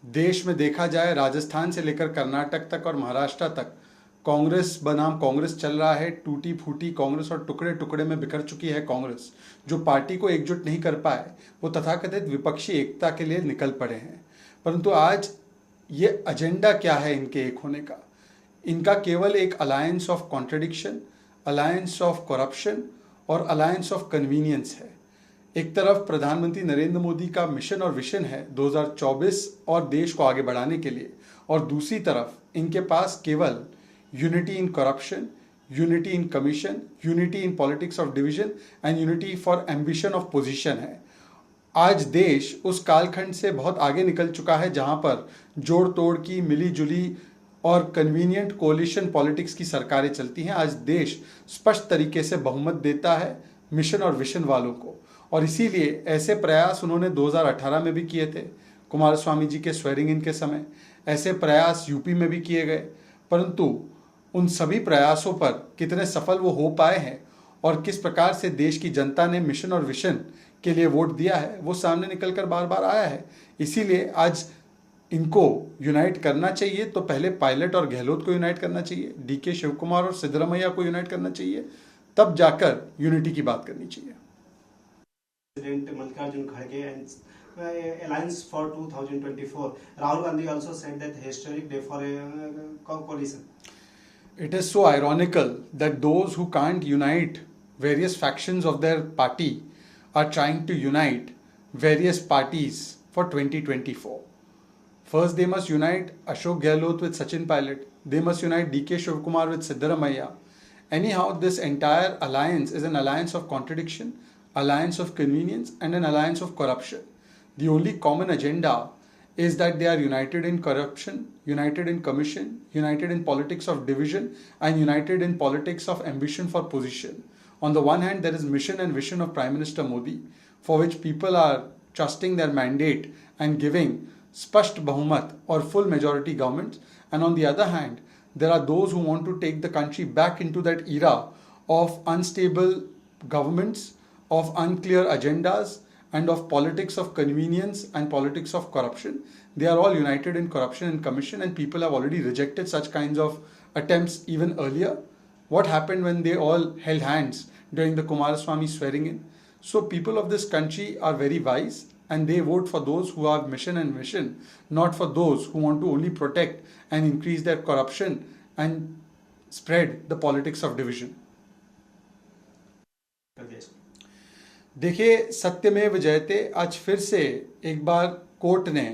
देश में देखा जाए राजस्थान से लेकर कर्नाटक तक और महाराष्ट्र तक कांग्रेस बनाम कांग्रेस चल रहा है। टूटी फूटी कांग्रेस और टुकड़े टुकड़े में बिखर चुकी है कांग्रेस। जो पार्टी को एकजुट नहीं कर पाए वो तथाकथित विपक्षी एकता के लिए निकल पड़े हैं। परंतु आज ये एजेंडा क्या है इनके एक होने का? इनका केवल एक alliance of contradiction, alliance of corruption और अलायंस ऑफ कन्वीनियंस है। एक तरफ प्रधानमंत्री नरेंद्र मोदी का मिशन और विजन है 2024 और देश को आगे बढ़ाने के लिए, और दूसरी तरफ इनके पास केवल unity in corruption, unity in commission, unity in politics of division and unity for ambition of position है। आज देश उस कालखंड से बहुत आगे निकल चुका है जहां पर जोड़ तोड़ की, मिली जुली और कन्वीनियंट कोलिशन पॉलिटिक्स की सरकारें चलती हैं। आज देश स्पष्ट तरीके से बहुमत देता है मिशन और विजन वालों को, और इसीलिए ऐसे प्रयास उन्होंने 2018 में भी किए थे कुमारस्वामी जी के स्वेरिंग इन के समय। ऐसे प्रयास यूपी में भी किए गए, परंतु उन सभी प्रयासों पर कितने सफल वो हो पाए हैं और किस प्रकार से देश की जनता ने मिशन और विजन के लिए वोट दिया है वो सामने निकलकर बार बार आया है। इसीलिए आज इनको यूनाइट करना चाहिए तो पहले पायलट और गहलोत को यूनाइट करना चाहिए, डीके शिव कुमार और सिद्धरमैया को यूनाइट करना चाहिए, तब जाकर यूनिटी की बात करनी चाहिए। President Mallikarjun Kharge and Alliance for 2024. Rahul Gandhi also said that historic day for a coalition. It is so ironical that those who can't unite various factions of their party are trying to unite various parties for 2024. First, they must unite Ashok Gehlot with Sachin Pilot. They must unite DK Shivkumar with Siddaramaiah. Anyhow, this entire alliance is an alliance of contradiction, alliance of convenience, and an alliance of corruption. The only common agenda is that they are united in corruption, united in commission, united in politics of division, and united in politics of ambition for position. On the one hand, there is mission and vision of Prime Minister Modi, for which people are trusting their mandate and giving spasht bahumat or full majority governments. And on the other hand, there are those who want to take the country back into that era of unstable governments, of unclear agendas, and of politics of convenience and politics of corruption. They are all united in corruption and commission, and people have already rejected such kinds of attempts even earlier. What happened when they all held hands during the Kumaraswamy swearing in? So people of this country are very wise, and they vote for those who have mission and vision, not for those who want to only protect and increase their corruption and spread the politics of division. देखिए, सत्यमेव जयते आज फिर से एक बार court ने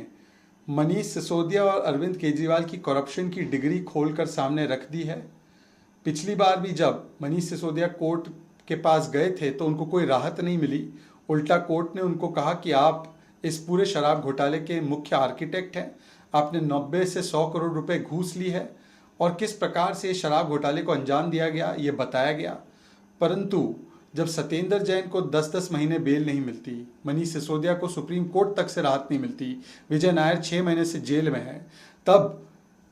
मनीष सिसोदिया और अरविंद केजरीवाल की करप्शन की डिग्री खोलकर सामने रख दी है। पिछली बार भी जब मनीष सिसोदिया कोर्ट के पास गए थे तो उनको कोई राहत नहीं मिली। उल्टा कोर्ट ने उनको कहा कि आप इस पूरे शराब घोटाले के मुख्य आर्किटेक्ट हैं, आपने 90 से 100 करोड़ रुपए घूस ली है, और किस प्रकार से शराब घोटाले को अंजाम दिया गया ये बताया गया। परंतु जब सत्येंद्र जैन को 10-10 महीने बेल नहीं मिलती, मनीष सिसोदिया को सुप्रीम कोर्ट तक से राहत नहीं मिलती, विजय नायर 6 महीने से जेल में है, तब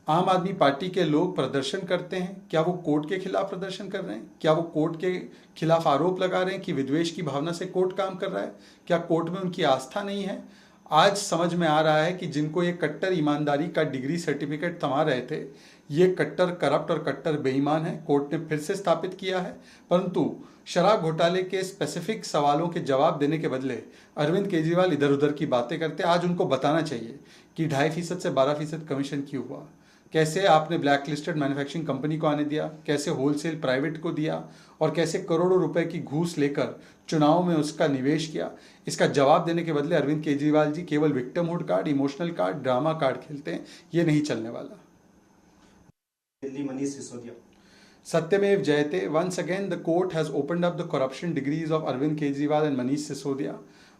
आम आदमी पार्टी के लोग प्रदर्शन करते हैं। क्या वो कोर्ट के खिलाफ प्रदर्शन कर रहे हैं? क्या वो कोर्ट के खिलाफ आरोप लगा रहे हैं कि विद्वेष की भावना से कोर्ट काम कर रहा है? क्या कोर्ट में उनकी आस्था नहीं है? आज समझ में आ रहा है कि जिनको ये कट्टर ईमानदारी का डिग्री सर्टिफिकेट थमा रहे थे, ये कट्टर करप्ट और कट्टर बेईमान है। कोर्ट ने फिर से स्थापित किया है। परंतु शराब घोटाले के स्पेसिफिक सवालों के जवाब देने के बदले अरविंद केजरीवाल इधर उधर की बातें करते। आज उनको बताना चाहिए कि 2.5% से 12% कमीशन क्यों हुआ, कैसे आपने ब्लैक लिस्टेड मैन्युफैक्चरिंग कंपनी को आने दिया, कैसे होलसेल प्राइवेट को दिया, और कैसे करोड़ों रुपए की घूस लेकर चुनाव में उसका निवेश किया। इसका जवाब देने के बदले अरविंद केजरीवाल जी केवल victimhood card, emotional card, drama card खेलते हैं। ये नहीं चलने वाला। Manish Sisodia. Satyamev Jayate. Once again, the court has opened up the corruption degrees of Arvind Kejriwal and Manish Sisodia,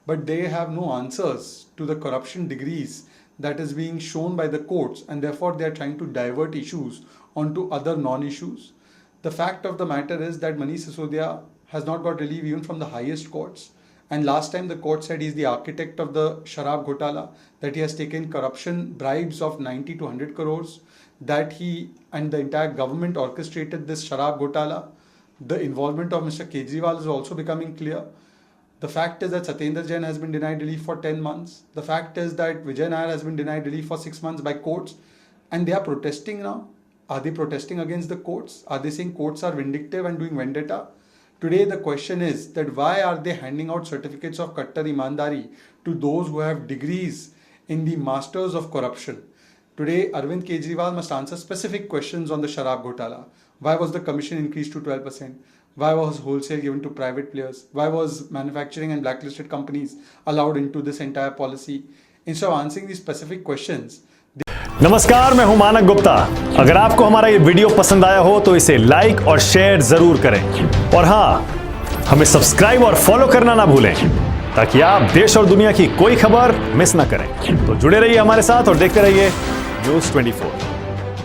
but they have no answers to the corruption degrees that is being shown by the courts, and therefore they are trying to divert issues onto other non-issues. The fact of the matter is that Manish Sisodia has not got relief even from the highest courts. And last time the court said he is the architect of the Sharab Ghotala, that he has taken corruption bribes of 90 to 100 crores, that he and the entire government orchestrated this Sharab Ghotala. The involvement of Mr. Kejriwal is also becoming clear. The fact is that Satyendra Jain has been denied relief for 10 months. The fact is that Vijay Nair has been denied relief for 6 months by courts. And they are protesting now. Are they protesting against the courts? Are they saying courts are vindictive and doing vendetta? Today the question is that why are they handing out certificates of Kattar Imandari to those who have degrees in the masters of corruption? Today Arvind Kejriwal must answer specific questions on the Sharab Ghotala. Why was the commission increased to 12%? Why was wholesale given to private players? Why was manufacturing and blacklisted companies allowed into this entire policy? Instead of answering these specific questions, नमस्कार, मैं हूं मानक गुप्ता। अगर आपको हमारा ये video पसंद आया हो तो इसे लाइक और शेयर जरूर करें और हां, हमें सब्सक्राइब और फॉलो करना ना भूलें ताकि आप देश और दुनिया की कोई खबर मिस ना करें। तो जुड़े रहिए हमारे साथ और देखते रहिए न्यूज़ 24।